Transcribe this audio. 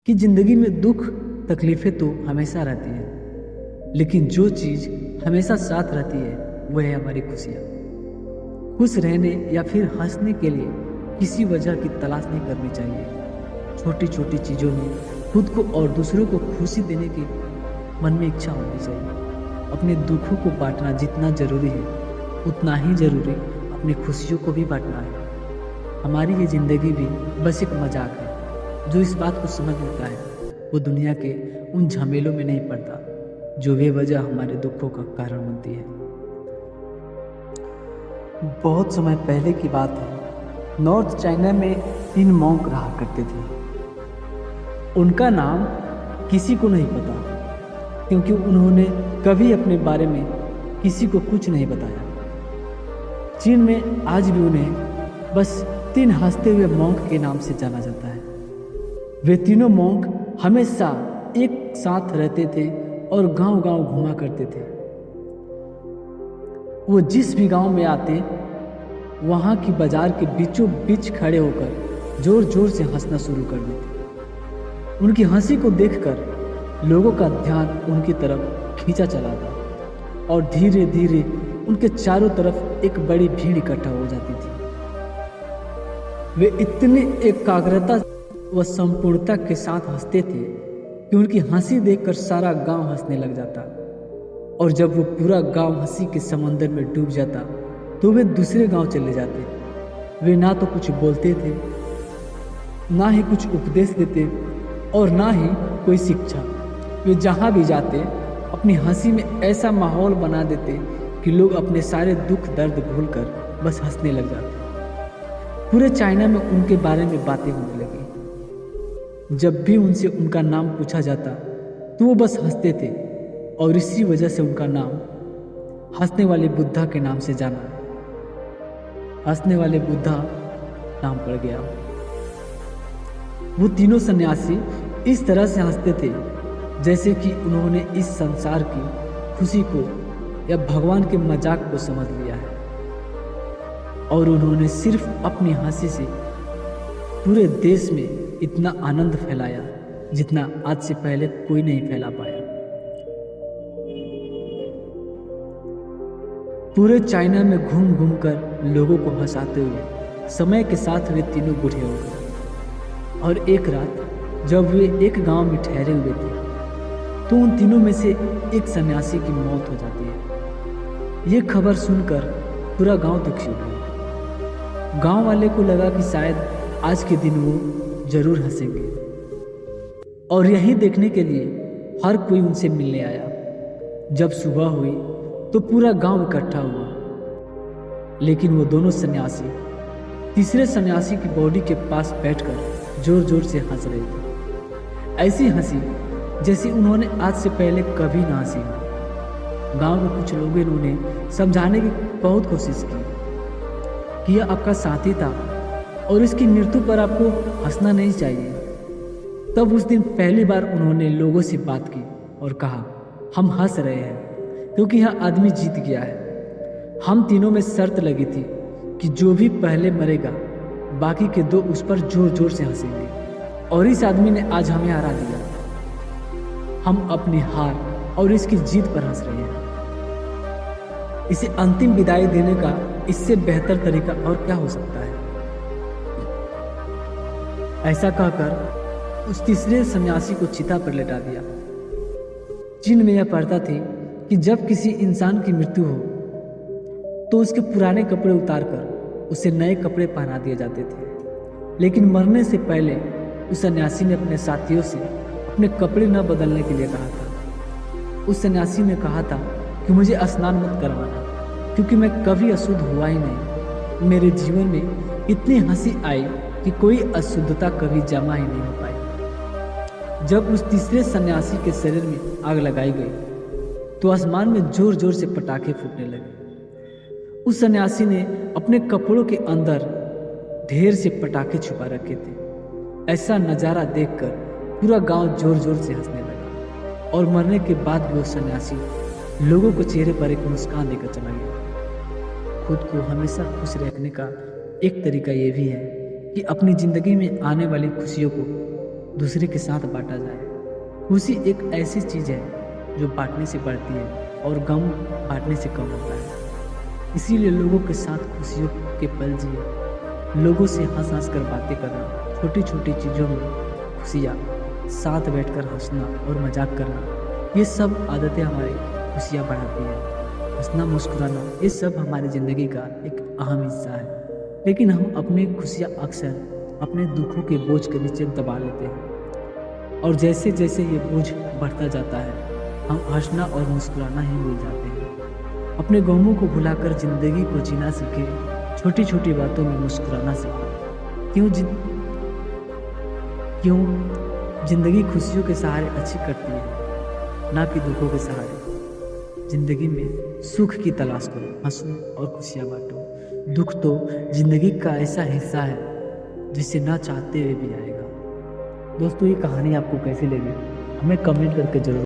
कि जिंदगी में दुख तकलीफें तो हमेशा रहती हैं, लेकिन जो चीज़ हमेशा साथ रहती है वो है हमारी खुशियाँ। खुश रहने या फिर हंसने के लिए किसी वजह की तलाश नहीं करनी चाहिए। छोटी छोटी चीज़ों में खुद को और दूसरों को खुशी देने की मन में इच्छा होनी चाहिए। अपने दुखों को बांटना जितना ज़रूरी है उतना ही ज़रूरी अपनी खुशियों को भी बांटना है। हमारी ये ज़िंदगी भी बस एक मजाक है। जो इस बात को समझ लेता है वो दुनिया के उन झमेलों में नहीं पड़ता जो बेवजह हमारे दुखों का कारण बनती है। बहुत समय पहले की बात है, नॉर्थ चाइना में 3 मॉन्क रहा करते थे। उनका नाम किसी को नहीं पता क्योंकि उन्होंने कभी अपने बारे में किसी को कुछ नहीं बताया। चीन में आज भी उन्हें बस 3 हंसते हुए मॉन्क के नाम से जाना जाता है। वे तीनों मॉन्क हमेशा एक साथ रहते थे और गांव-गांव घुमा करते थे। वो जिस भी गांव में आते वहां की बाजार के बीचों बीच खड़े होकर जोर जोर से हंसना शुरू कर देते। उनकी हंसी को देखकर लोगों का ध्यान उनकी तरफ खींचा चला था और धीरे धीरे उनके चारों तरफ एक बड़ी भीड़ इकट्ठा हो जाती थी। वे इतने एकाग्रता व संपूर्णता के साथ हंसते थे कि उनकी हंसी देखकर सारा गांव हंसने लग जाता, और जब वो पूरा गांव हंसी के समंदर में डूब जाता तो वे दूसरे गांव चले जाते। वे ना तो कुछ बोलते थे, ना ही कुछ उपदेश देते और ना ही कोई शिक्षा। वे जहां भी जाते अपनी हंसी में ऐसा माहौल बना देते कि लोग अपने सारे दुख दर्द भूलकर बस हंसने लग जाते। पूरे चाइना में उनके बारे में बातें होने लगी। जब भी उनसे उनका नाम पूछा जाता तो वो बस हंसते थे, और इसी वजह से उनका नाम हंसने वाले बुद्धा के नाम से जाना। हंसने वाले बुद्धा नाम पड़ गया। वो तीनों सन्यासी इस तरह से हंसते थे जैसे कि उन्होंने इस संसार की खुशी को या भगवान के मजाक को समझ लिया है, और उन्होंने सिर्फ अपनी हंसी से पूरे देश में इतना आनंद फैलाया जितना आज से पहले कोई नहीं फैला पाया। पूरे चाइना में घूम घूम कर लोगों को हंसाते हुए समय के साथ वे तीनों बूढ़े हो गए, और एक रात जब वे एक गांव में ठहरे हुए थे तो उन तीनों में से एक सन्यासी की मौत हो जाती है। ये खबर सुनकर पूरा गांव दुखी हो गया। गांव वाले को लगा कि शायद आज के दिन वो जरूर हंसेंगे, और यही देखने के लिए हर कोई उनसे मिलने आया। जब सुबह हुई तो पूरा गांव इकट्ठा हुआ, लेकिन वो दोनों सन्यासी तीसरे सन्यासी की बॉडी के पास बैठकर जोर जोर से हंस रहे थे। ऐसी हंसी जैसी उन्होंने आज से पहले कभी ना हंसी। गांव के कुछ लोगों ने उन्हें समझाने की बहुत कोशिश की कि यह आपका साथी था और इसकी मृत्यु पर आपको हंसना नहीं चाहिए। तब उस दिन पहली बार उन्होंने लोगों से बात की और कहा, हम हंस रहे हैं क्योंकि यह आदमी जीत गया है। हम तीनों में शर्त लगी थी कि जो भी पहले मरेगा बाकी के 2 उस पर जोर जोर से हंसेंगे, और इस आदमी ने आज हमें हरा दिया। हम अपनी हार और इसकी जीत पर हंस रहे हैं। इसे अंतिम विदाई देने का इससे बेहतर तरीका और क्या हो सकता है। ऐसा कहकर उस तीसरे सन्यासी को चिता पर लेटा दिया। चीन में यह प्रथा थी कि जब किसी इंसान की मृत्यु हो तो उसके पुराने कपड़े उतारकर उसे नए कपड़े पहना दिए जाते थे, लेकिन मरने से पहले उस सन्यासी ने अपने साथियों से अपने कपड़े न बदलने के लिए कहा था। उस सन्यासी ने कहा था कि मुझे स्नान मत करवाना क्योंकि मैं कभी अशुद्ध हुआ ही नहीं। मेरे जीवन में इतनी हंसी आई कि कोई अशुद्धता कभी जमा ही नहीं हो पाई। जब उस तीसरे सन्यासी के शरीर में आग लगाई गई तो आसमान में जोर जोर से पटाखे फूटने लगे। उस सन्यासी ने अपने कपड़ों के अंदर ढेर से पटाखे छुपा रखे थे। ऐसा नज़ारा देखकर पूरा गांव जोर जोर से हंसने लगा, और मरने के बाद भी वो सन्यासी लोगों को चेहरे पर एक मुस्कान देकर चला गया। खुद को हमेशा खुश रखने का एक तरीका ये भी है कि अपनी ज़िंदगी में आने वाली खुशियों को दूसरे के साथ बांटा जाए। खुशी एक ऐसी चीज़ है जो बांटने से बढ़ती है और गम बांटने से कम होता है। इसीलिए लोगों के साथ खुशियों के पल जिए, लोगों से हंस हंस कर बातें करना, छोटी छोटी चीज़ों में खुशियाँ, साथ बैठकर हंसना और मजाक करना, ये सब आदतें हमारी खुशियाँ बढ़ाती है। हंसना मुस्कुराना ये सब हमारी ज़िंदगी का एक अहम हिस्सा है, लेकिन हम अपनी खुशियाँ अक्सर अपने दुखों के बोझ के नीचे दबा लेते हैं और जैसे जैसे ये बोझ बढ़ता जाता है हम हंसना और मुस्कुराना ही भूल जाते हैं। अपने गमों को भुलाकर ज़िंदगी को जीना सीखें, छोटी छोटी बातों में मुस्कुराना सीखें। क्यों ज़िंदगी खुशियों के सहारे अच्छी करती है, ना कि दुखों के सहारे। ज़िंदगी में सुख की तलाश करो, हंसो और खुशियाँ बांटो। दुख तो ज़िंदगी का ऐसा हिस्सा है जिसे ना चाहते हुए भी आएगा। दोस्तों, ये कहानी आपको कैसी लगी हमें कमेंट करके जरूर